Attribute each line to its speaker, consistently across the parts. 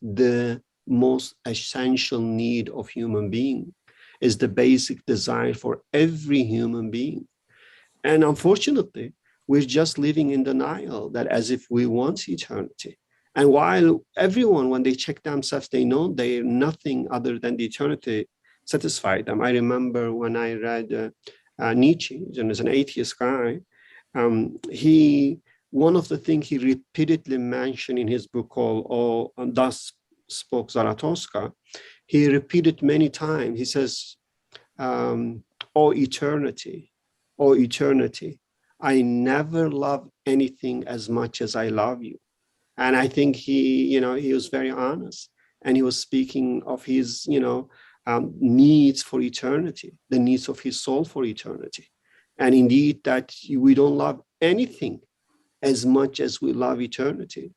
Speaker 1: the most essential need of human being, is the basic desire for every human being. And unfortunately, we're just living in denial that as if we want eternity. And while everyone, when they check themselves, they know they're nothing other than the eternity satisfied them. I remember when I read Nietzsche, and as an atheist guy, one of the things he repeatedly mentioned in his book called Thus Spoke Zarathustra, he repeated many times. He says, "Oh eternity, oh eternity, I never loved anything as much as I love you." And I think he was very honest, and he was speaking of his, needs for eternity, the needs of his soul for eternity. And indeed, that we don't love anything as much as we love eternity.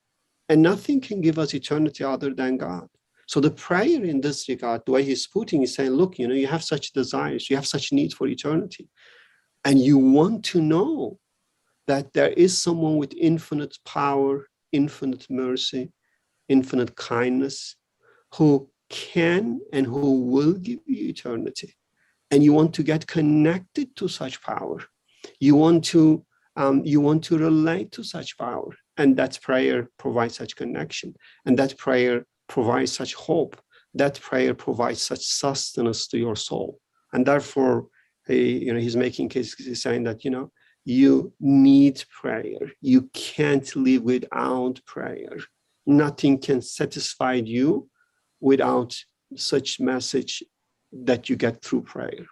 Speaker 1: And nothing can give us eternity other than God. So the prayer in this regard, the way he's putting, is saying, look, you have such desires, you have such needs for eternity, and you want to know that there is someone with infinite power, infinite mercy, infinite kindness, who can and who will give you eternity. And you want to get connected to such power. You want to relate to such power. And that prayer provides such connection. And that prayer provides such hope. That prayer provides such sustenance to your soul. And therefore, he's making cases, he's saying that, you need prayer. You can't live without prayer. Nothing can satisfy you without such message that you get through prayer.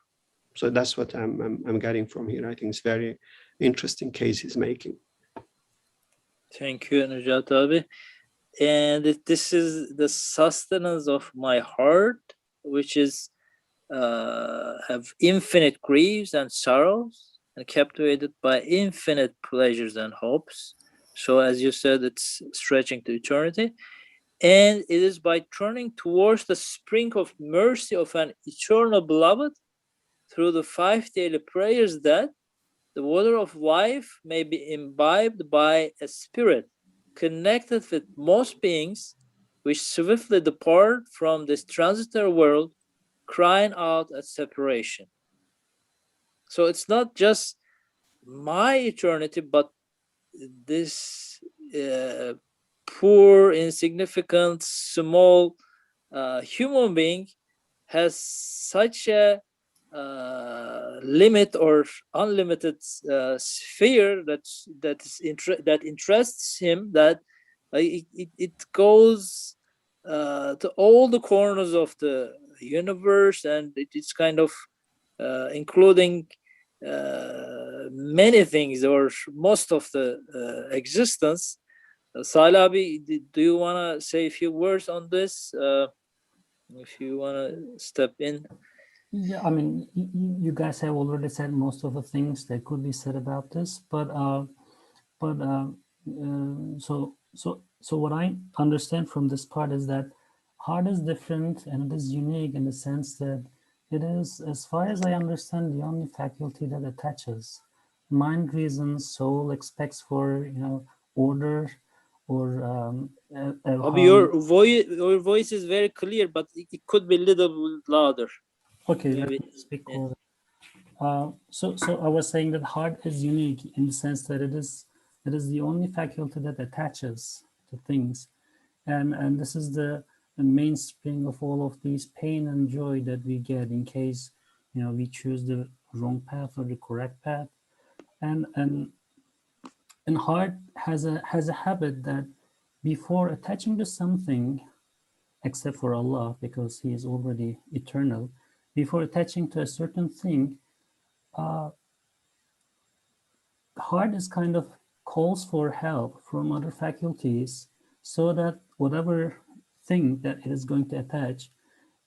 Speaker 1: So that's what I'm getting from here. I think it's very interesting case he's making.
Speaker 2: Thank you, Nujat abi. And this is the sustenance of my heart, which is have infinite griefs and sorrows, and captivated by infinite pleasures and hopes. So as you said, it's stretching to eternity. And it is by turning towards the spring of mercy of an eternal beloved through the 5 daily prayers that the water of life may be imbibed by a spirit connected with most beings, which swiftly depart from this transitory world, crying out at separation. So it's not just my eternity, but this poor, insignificant, small human being has such a limit or unlimited sphere that interests him, that it goes to all the corners of the universe, and it's kind of including many things, or most of the existence. Salah, do you want to say a few words on this? If you want to step in.
Speaker 3: Yeah, I mean, you guys have already said most of the things that could be said about this, so what I understand from this part is that heart is different and it is unique in the sense that it is, as far as I understand, the only faculty that attaches. Mind reasons, soul expects for order, or
Speaker 2: your voice is very clear, but it could be a little louder.
Speaker 3: Okay, let me speak closer. So I was saying that heart is unique in the sense that it is the only faculty that attaches to things, and this is the mainspring of all of these pain and joy that we get in case we choose the wrong path or the correct path, and heart has a habit that before attaching to something, except for Allah because He is already eternal, before attaching to a certain thing, heart is kind of calls for help from other faculties, so that whatever thing that it is going to attach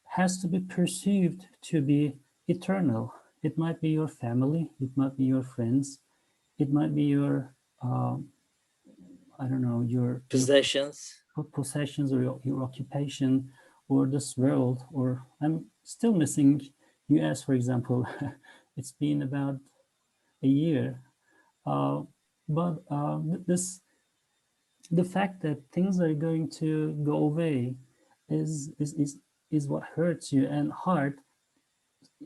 Speaker 3: has to be perceived to be eternal. It might be your family, it might be your friends, it might be your I don't know, your
Speaker 2: possessions,
Speaker 3: or your occupation, or this world. Or I'm still missing US, for example. It's been about a year, but the fact that things are going to go away is what hurts you, and heart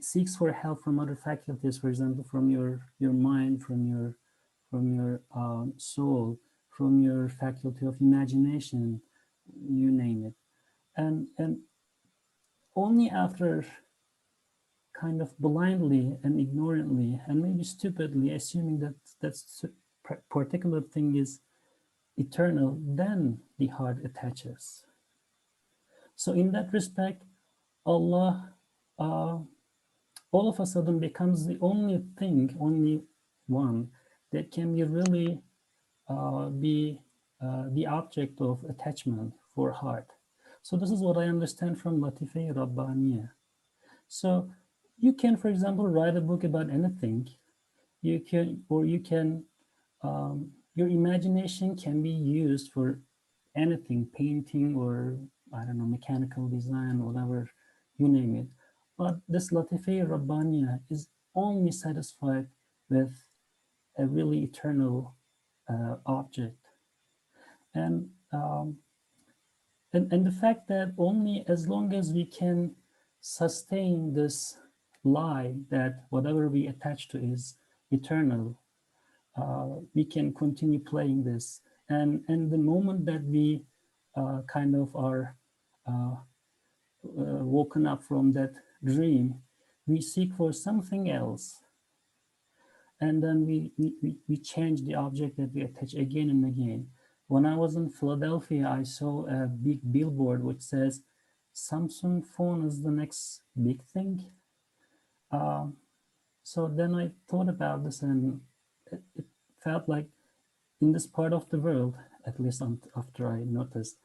Speaker 3: seeks for help from other faculties, for example, from your mind, from your soul, from your faculty of imagination, you name it. And only after kind of blindly and ignorantly and maybe stupidly assuming that that particular thing is eternal, then the heart attaches. So in that respect, Allah all of a sudden becomes the only thing, only one that can be really be the object of attachment for heart. So this is what I understand from Latife Rabbaniya. So you can, for example, write a book about anything. You can, or you can, your imagination can be used for anything, painting or, I don't know, mechanical design, whatever, you name it. But this Latife Rabbaniya is only satisfied with a really eternal object. And, and the fact that only as long as we can sustain this lie that whatever we attach to is eternal, we can continue playing this. And the moment that we kind of are woken up from that dream, we seek for something else. And then we change the object that we attach again and again. When I was in Philadelphia, I saw a big billboard which says, Samsung phone is the next big thing. So then I thought about this, and it felt like in this part of the world, at least after I noticed,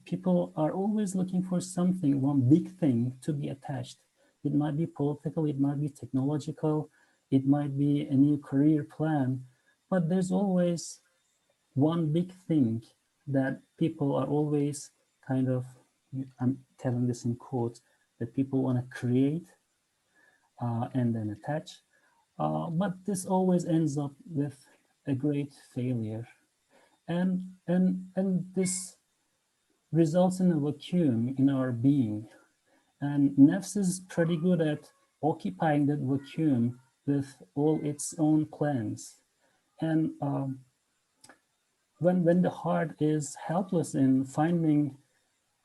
Speaker 3: people are always looking for something, one big thing to be attached. It might be political, it might be technological, it might be a new career plan, but there's always one big thing that people are always kind of, I'm telling this in quotes, that people want to create and then attach. But this always ends up with a great failure. And this results in a vacuum in our being. And nafs is pretty good at occupying that vacuum with all its own plans. And when the heart is helpless in finding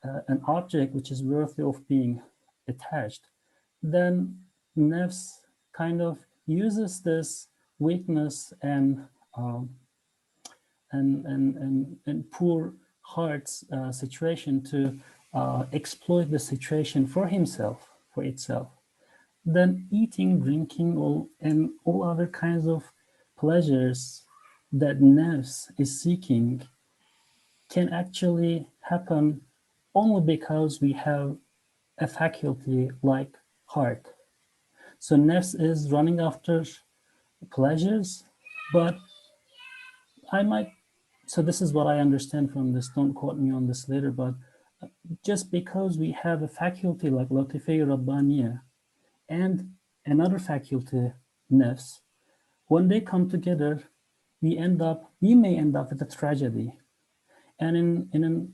Speaker 3: an object which is worthy of being attached, then nafs kind of uses this weakness and poor heart's situation to exploit the situation for himself, for itself. Then eating, drinking, and all other kinds of pleasures that nafs is seeking can actually happen only because we have a faculty like heart. So nafs is running after pleasures, but so this is what I understand from this, don't quote me on this later, but just because we have a faculty like Latife Rabbaniya and another faculty, nafs, when they come together, we may end up with a tragedy. And in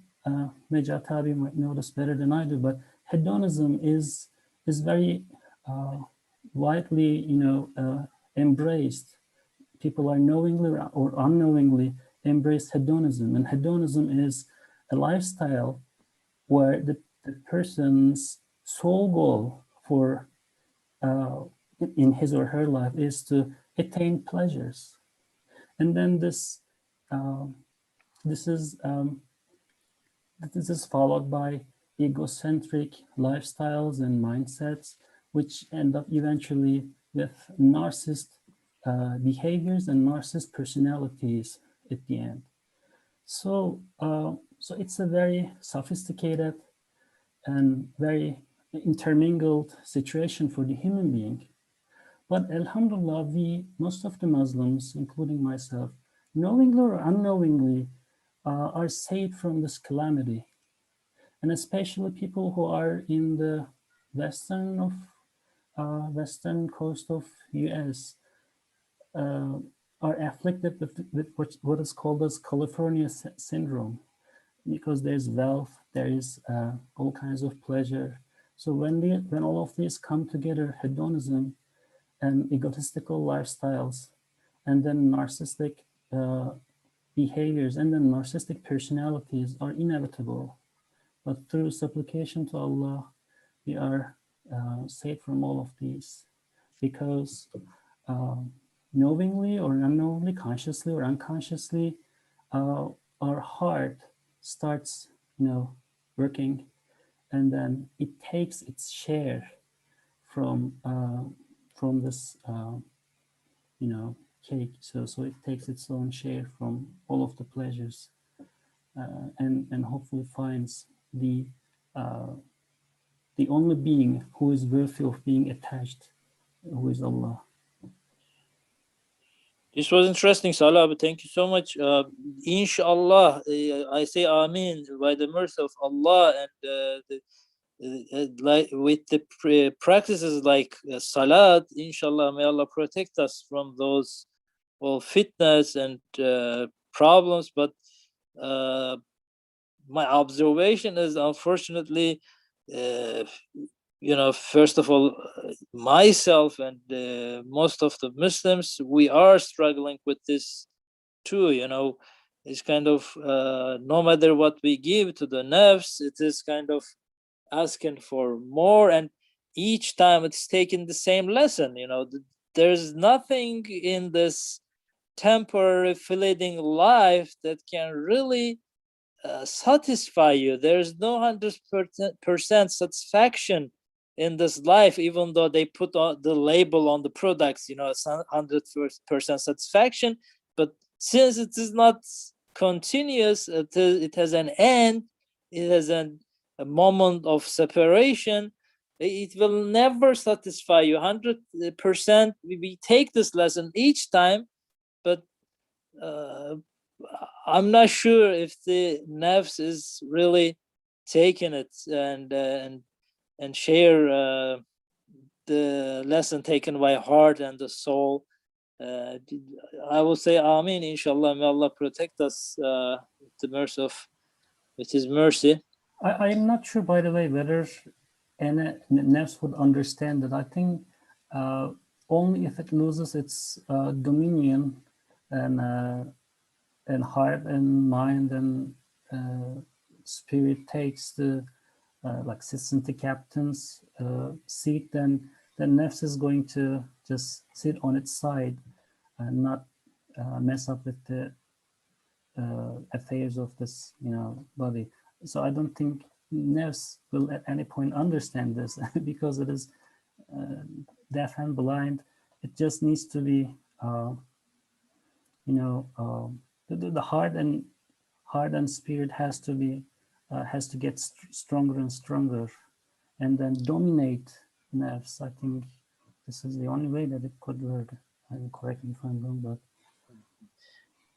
Speaker 3: Nejat Abi might know this better than I do, but hedonism is very widely, embraced. People are knowingly or unknowingly embrace hedonism, and hedonism is a lifestyle where the person's sole goal for in his or her life is to attain pleasures. And then this is followed by egocentric lifestyles and mindsets, which end up eventually with narcissist behaviors and narcissist personalities at the end. So, so it's a very sophisticated and very intermingled situation for the human being. But alhamdulillah, most of the Muslims, including myself, knowingly or unknowingly, are saved from this calamity. And especially people who are in the western coast of US are afflicted with what is called as California syndrome. because there's wealth, there is all kinds of pleasure. So when all of these come together, hedonism and egotistical lifestyles, and then narcissistic behaviors, and then narcissistic personalities are inevitable. But through supplication to Allah, we are saved from all of these, because knowingly or unknowingly, consciously or unconsciously, our heart starts, working, and then it takes its share from this, cake. So it takes its own share from all of the pleasures, and hopefully finds the only being who is worthy of being attached, who is Allah.
Speaker 2: This was interesting, Salah. Thank you so much. Inshallah, I say Amin by the mercy of Allah, and like with the practices like Salat. Inshallah, may Allah protect us from those fitnas and problems. But my observation is, unfortunately, first of all, myself and most of the Muslims, we are struggling with this too. It's kind of no matter what we give to the nafs, it is kind of asking for more, and each time it's taking the same lesson. There's nothing in this temporary fleeting life that can really satisfy you. There's no 100% satisfaction in this life, even though they put the label on the products, it's 100% satisfaction. But since it is not continuous, it has an end, it has a moment of separation, it will never satisfy you 100%. We take this lesson each time, but I'm not sure if the nafs is really taking it and share the lesson taken by heart and the soul. I will say Amin, inshallah. May Allah protect us with His mercy.
Speaker 3: I'm not sure, by the way, whether nafs would understand that. I think only if it loses its dominion and heart and mind and spirit takes the sits in the captain's seat, then nafs is going to just sit on its side and not mess up with the affairs of this body. So I don't think nafs will at any point understand this because it is deaf and blind. It just needs to be the heart and spirit has to get stronger and stronger, and then dominate nafs. I think this is the only way that it could work. Correct me if I'm wrong, but.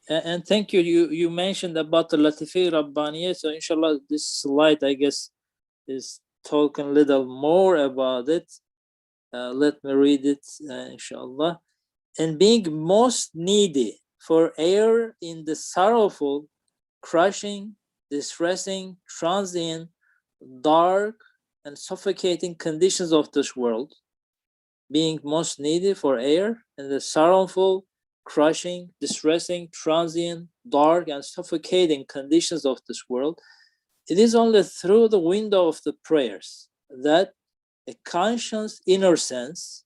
Speaker 2: And thank you. You mentioned about the Latifi Rabbaniya. So inshallah, this slide, I guess, is talking a little more about it. Let me read it, inshallah. And being most needy for air in the sorrowful, crushing, distressing, transient, dark, and suffocating conditions of this world, being most needy for air in the sorrowful, crushing, distressing, transient, dark, and suffocating conditions of this world, it is only through the window of the prayers that a conscious inner sense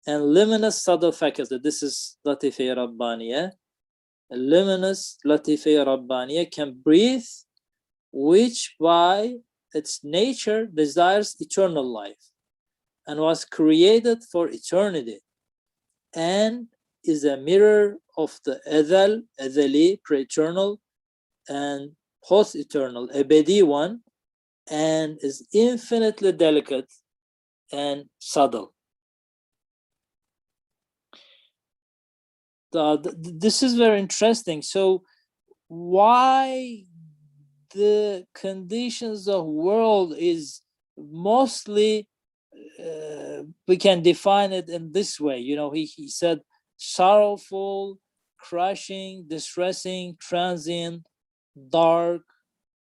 Speaker 2: and luminous subtle faculty, this is Latifi Rabbaniya, a luminous Latifi Rabbaniya can breathe, which by its nature desires eternal life and was created for eternity, and is a mirror of the Azali, pre-eternal, and post-eternal, Abedi one, and is infinitely delicate and subtle. This is very interesting. So why the conditions of world is mostly, we can define it in this way. He said sorrowful, crushing, distressing, transient, dark,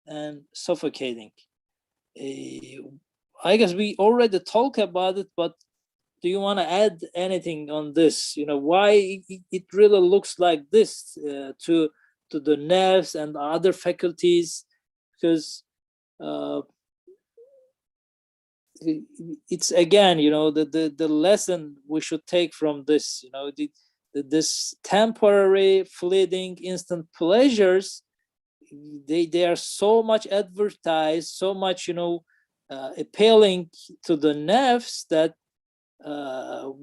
Speaker 2: and suffocating. I guess we already talked about it, but do you want to add anything on this? Why it really looks like this to the nerves and other faculties? Because it's again, the lesson we should take from this. This temporary, fleeting, instant pleasures, they are so much advertised, so much appealing to the nerves that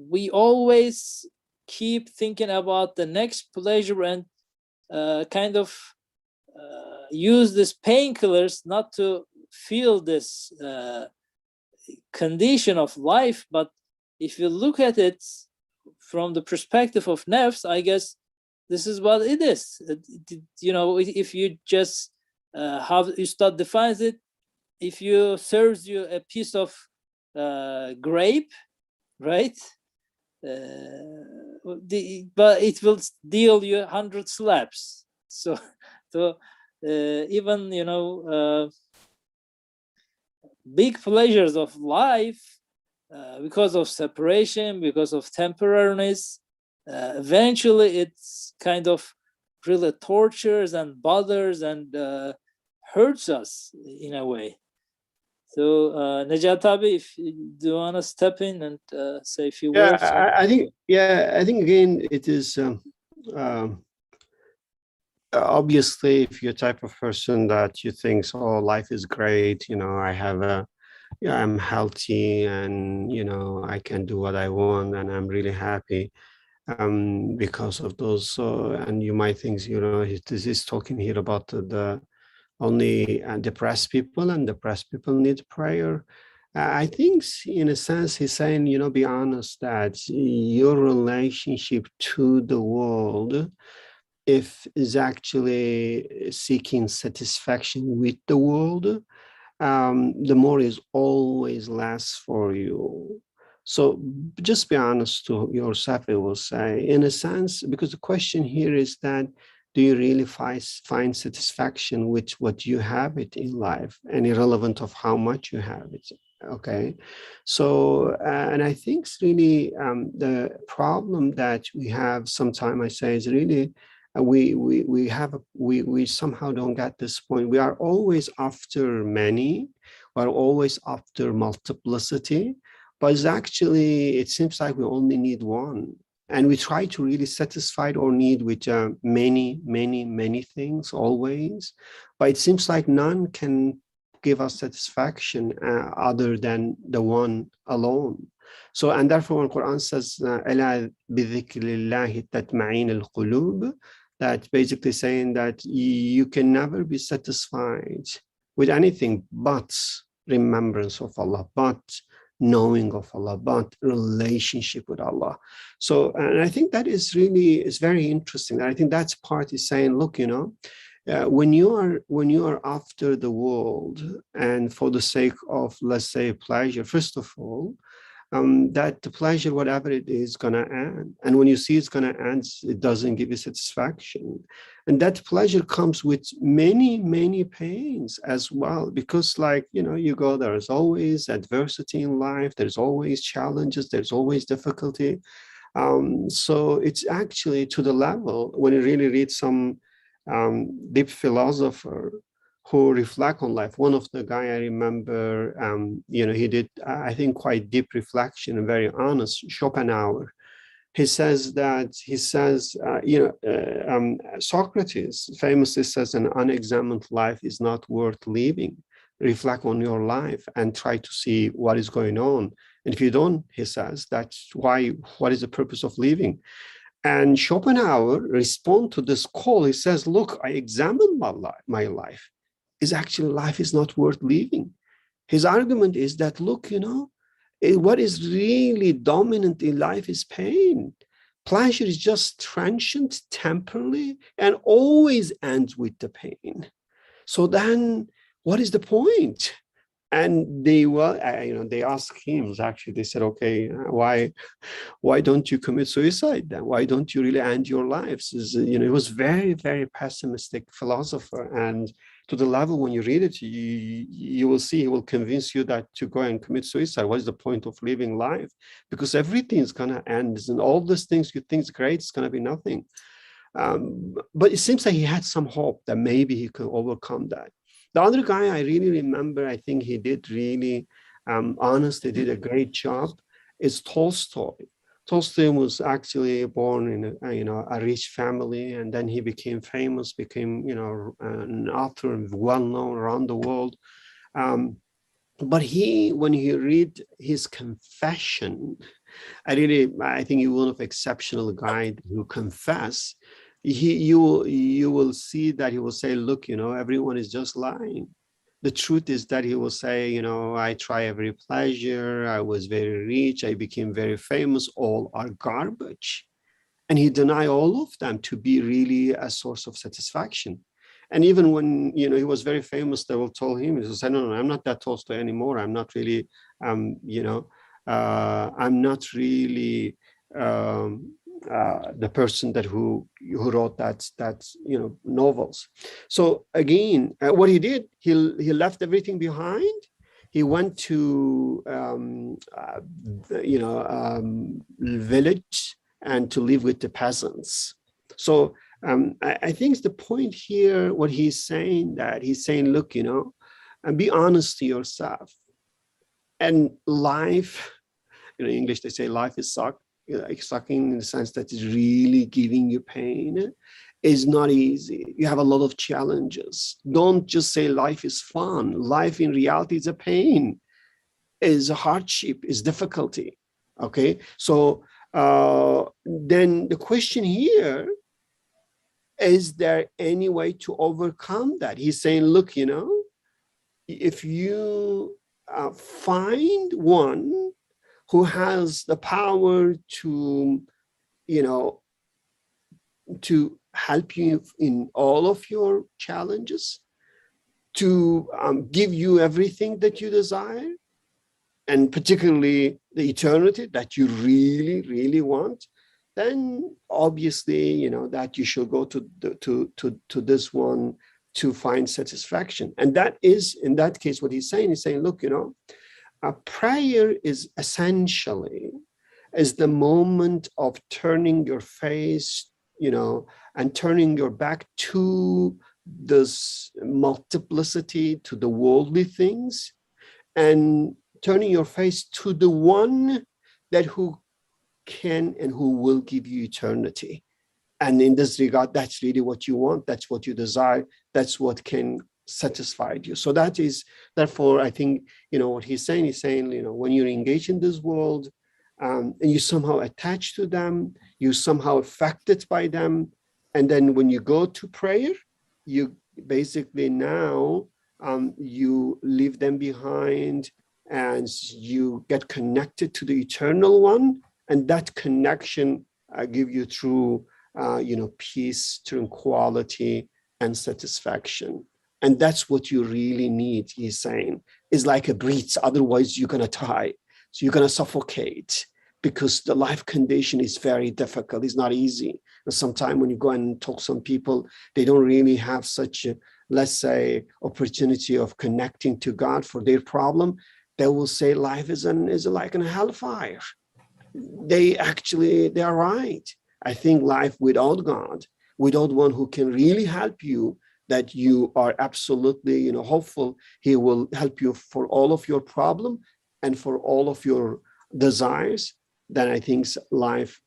Speaker 2: we always keep thinking about the next pleasure and kind of use these painkillers not to feel this condition of life. But if you look at it from the perspective of nerves, I guess this is what it is. If you just how Ustad defines it, if you serves you a piece of grape, right? But it will deal you 100 slaps. So even big pleasures of life, because of separation, because of temporariness, eventually it's kind of really tortures and bothers and hurts us in a way. So Nejat abi, if you do want to step in and say a few words.
Speaker 1: I think again it is obviously if you're the type of person that you think, oh, life is great, I'm healthy and I can do what I want and I'm really happy because of those. And you might think, this is talking here about the only depressed people, and depressed people need prayer. I think in a sense he's saying, be honest that your relationship to the world, if is actually seeking satisfaction with the world, the more is always less for you. So just be honest to yourself, I will say, in a sense, because the question here is that, do you really find satisfaction with what you have it in life, and irrelevant of how much you have it? Okay, so and I think it's really the problem that we have sometimes, I say, is really we somehow don't get this point. We are always after many, we're always after multiplicity, but it's actually, it seems like we only need one. And we try to really satisfy our need with many things always, but it seems like none can give us satisfaction other than the one alone. So, and therefore when Quran says, "Ala bidhikrillahi tatma'in al-qulub," that basically saying that you can never be satisfied with anything but remembrance of Allah, but knowing of Allah, but relationship with Allah. So, and I think that is very interesting. I think that's part is saying, look, when you are after the world and for the sake of, let's say, pleasure, first of all, that the pleasure, whatever it is, gonna end. And when you see it's gonna end, it doesn't give you satisfaction. And that pleasure comes with many pains as well, because you go, there's always adversity in life, there's always challenges, there's always difficulty. So it's actually to the level when you really read some deep philosopher who reflect on life. One of the guy I remember, he did, I think, quite deep reflection and very honest, Schopenhauer. He says, Socrates famously says, an unexamined life is not worth living. Reflect on your life and try to see what is going on. And if you don't, he says, that's why, what is the purpose of living? And Schopenhauer responds to this call. He says, look, I examined my life. Is actually life is not worth living. His argument is that, look, what is really dominant in life is pain. Pleasure is just transient, temporary, and always ends with the pain. So then what is the point? And they asked him, actually, they said, okay, why don't you commit suicide then? Why don't you really end your lives? He was very, very pessimistic philosopher. And to the level when you read it, you will see, he will convince you that to go and commit suicide. What is the point of living life? Because everything is going to end, and all those things you think is great, it's going to be nothing. But it seems like he had some hope that maybe he could overcome that. The other guy I really remember, I think he did really, honestly did a great job, is Tolstoy. Tolstoy was actually born in a rich family, and then he became famous, became an author and well known around the world. But when you read his confession, I think he was one of exceptional guys who confess. You will see that he will say, look, everyone is just lying. The truth is that he will say, I try every pleasure, I was very rich, I became very famous, all are garbage. And he denied all of them to be really a source of satisfaction. And even when, he was very famous, they will tell him, he said, no, I'm not that Tolstoy anymore. I'm not really, I'm not really the person who wrote that novels. So again, what he did, he left everything behind. He went to village and to live with the peasants. So I think the point here, what he's saying, look, and be honest to yourself. And life, in English they say life is sucking in the sense that it's really giving you pain, is not easy. You have a lot of challenges. Don't just say life is fun. Life in reality is a pain, is a hardship, is difficulty. Okay, so then the question here, is there any way to overcome that? He's saying, look, if you find one who has the power to, to help you in all of your challenges, to give you everything that you desire, and particularly the eternity that you really, really want, then obviously, that you should go to this one to find satisfaction. And that is, in that case, what he's saying, look, a prayer is essentially the moment of turning your face, and turning your back to this multiplicity, to the worldly things, and turning your face to the one who can and who will give you eternity. And in this regard, that's really what you want. That's what you desire. That's what can satisfy you. So that is, therefore, I think, what he's saying, when you're engaged in this world, and you somehow attach to them, you somehow affected by them. And then when you go to prayer, you basically now, you leave them behind and you get connected to the eternal one. And that connection give you true, peace, tranquility, and satisfaction. And that's what you really need, he's saying, is like a breath. Otherwise, you're going to die. So you're going to suffocate, because the life condition is very difficult. It's not easy. And sometimes when you go and talk to some people, they don't really have such a, let's say, opportunity of connecting to God for their problem. They will say life is like a hellfire. They are right. I think life without God, without one who can really help you, that you are absolutely, hopeful he will help you for all of your problem and for all of your desires, then I think life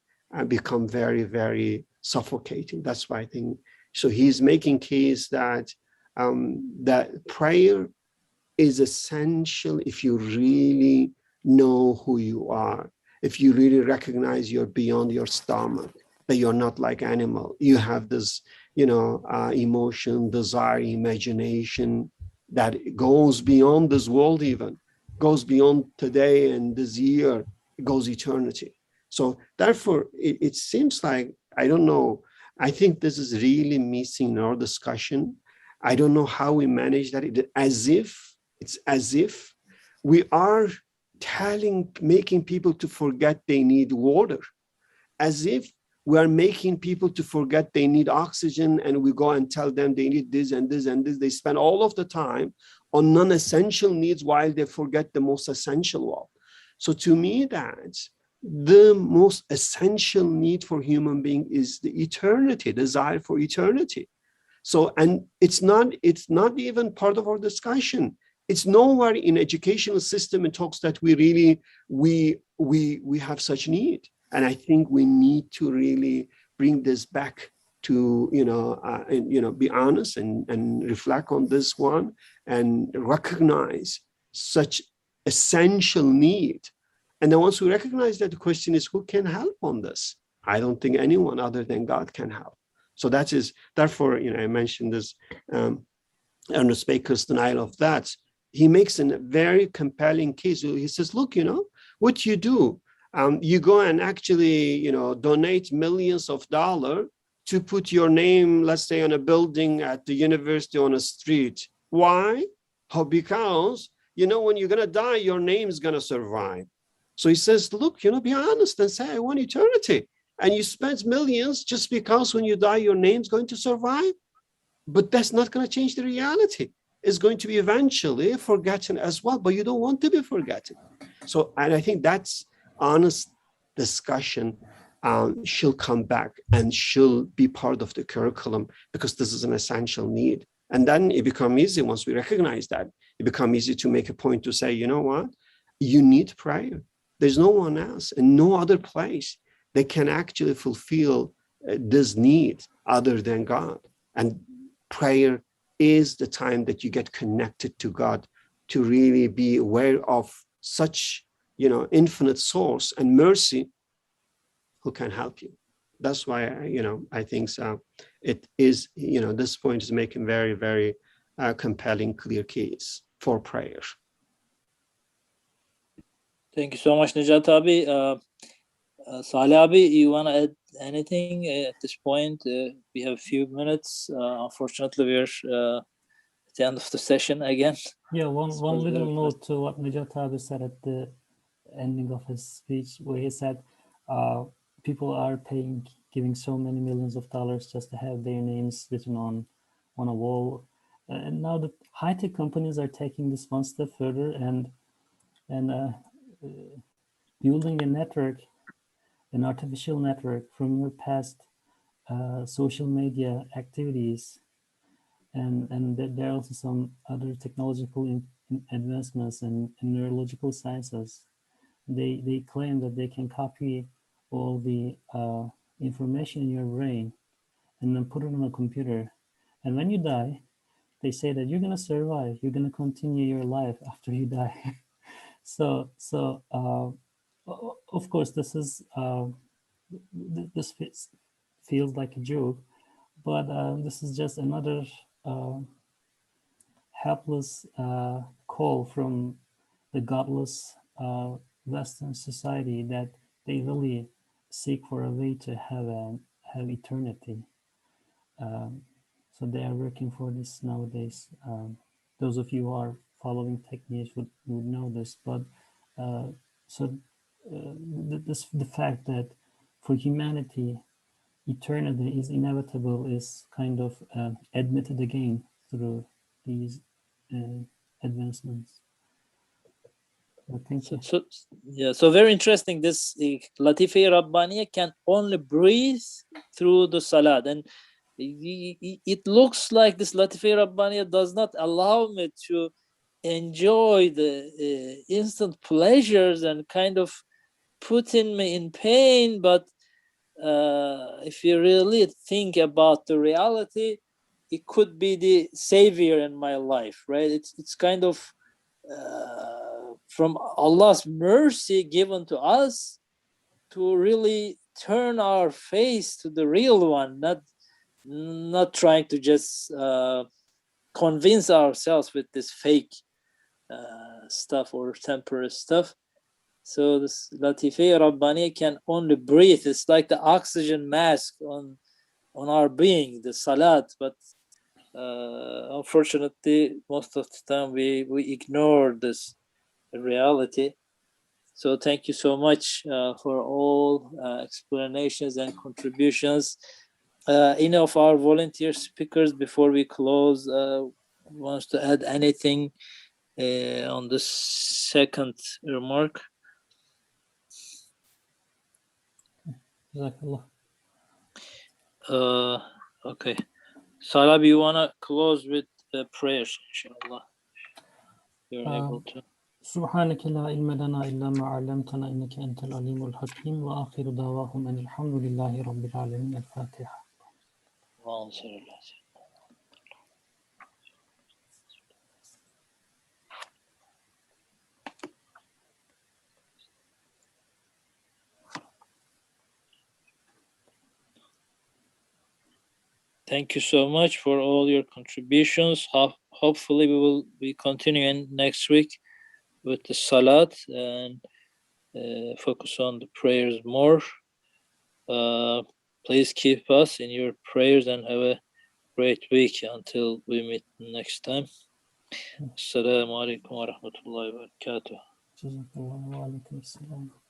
Speaker 1: become very, very suffocating. That's why I think, so he's making case that that prayer is essential if you really know who you are, if you really recognize you're beyond your stomach, that you're not like animal. You have this, emotion, desire, imagination that goes beyond this world, even goes beyond today and this year, it goes eternity. So therefore, it seems like, I don't know, I think this is really missing in our discussion. I don't know how we manage that. It's as if we are making people to forget they need water, as if we are making people to forget they need oxygen, and we go and tell them they need this and this and this. They spend all of the time on non-essential needs while they forget the most essential one. So to me, that's the most essential need for human being is the eternity, desire for eternity. So, and it's not even part of our discussion. It's nowhere in educational system it talks that we really, we have such need. And I think we need to really bring this back to, be honest and reflect on this one and recognize such essential need. And then once we recognize that, the question is, who can help on this? I don't think anyone other than God can help. So that is, therefore, I mentioned this, Ernest Baker's denial of that. He makes a very compelling case. He says, look, what you do, you go and actually, donate millions of dollars to put your name, let's say, on a building at the university on a street. Why? Because, when you're going to die, your name is going to survive. So he says, look, be honest and say, I want eternity. And you spend millions just because when you die, your name's going to survive. But that's not going to change the reality. It's going to be eventually forgotten as well, but you don't want to be forgotten. So, and I think that's honest discussion should come back and should be part of the curriculum, because this is an essential need. And then it becomes easy once we recognize that. It becomes easy to make a point to say, you know what? You need prayer. There's no one else and no other place that can actually fulfill this need other than God. And prayer is the time that you get connected to God, to really be aware of such, infinite source and mercy who can help you. That's why, I think it is, this point is making very, very compelling, clear case for prayer.
Speaker 2: Thank you so much, Nejat abi. Salih abi, you want to add anything at this point? We have a few minutes. Unfortunately, we're at the end of the session again.
Speaker 3: Yeah, one little note to what Nejat abi said at the ending of his speech, where he said people are giving so many millions of dollars just to have their names written on a wall. And now the high-tech companies are taking this one step further and building a network, an artificial network from your past social media activities. And there are also some other technological advancements in neurological sciences. They claim that they can copy all the information in your brain and then put it on a computer. And when you die, they say that you're going to survive. You're going to continue your life after you die. So of course, this is this feels like a joke, but this is just another helpless call from the godless Western society that they really seek for a way to have eternity. So they are working for this nowadays. Those of you who are following tech news would know this, but the fact that for humanity eternity is inevitable is kind of admitted again through these advancements. Well, thank you.
Speaker 2: So very interesting. This Latife Rabbaniya can only breathe through the salat, and it looks like this Latife Rabbaniya does not allow me to enjoy the instant pleasures and kind of putting me in pain. But if you really think about the reality, it could be the savior in my life, right? It's kind of from Allah's mercy given to us to really turn our face to the real one, not trying to just convince ourselves with this fake stuff or temporary stuff. So this Latife Rabbani can only breathe. It's like the oxygen mask on our being, the salat. But unfortunately, most of the time we ignore this reality. So thank you so much for all explanations and contributions. Any of our volunteer speakers, before we close, wants to add anything on the second remark?
Speaker 3: Jazakallah.
Speaker 2: Okay. Salah, you want to close with the prayers, inshallah? You're able to.
Speaker 3: سبحانك لا علم لنا إلا ما علمتنا إنك أنت العليم الحكيم وآخر دعواهم أن الحمد لله رب العالمين. الفاتحة.
Speaker 2: Thank you so much for all your contributions. Hopefully we will be continuing next week with the Salat and focus on the prayers more. Please keep us in your prayers and have a great week until we meet next time. Assalamu alaikum wa rahmatullahi wa barakatuh.
Speaker 3: جزاك الله وعليكم السلام.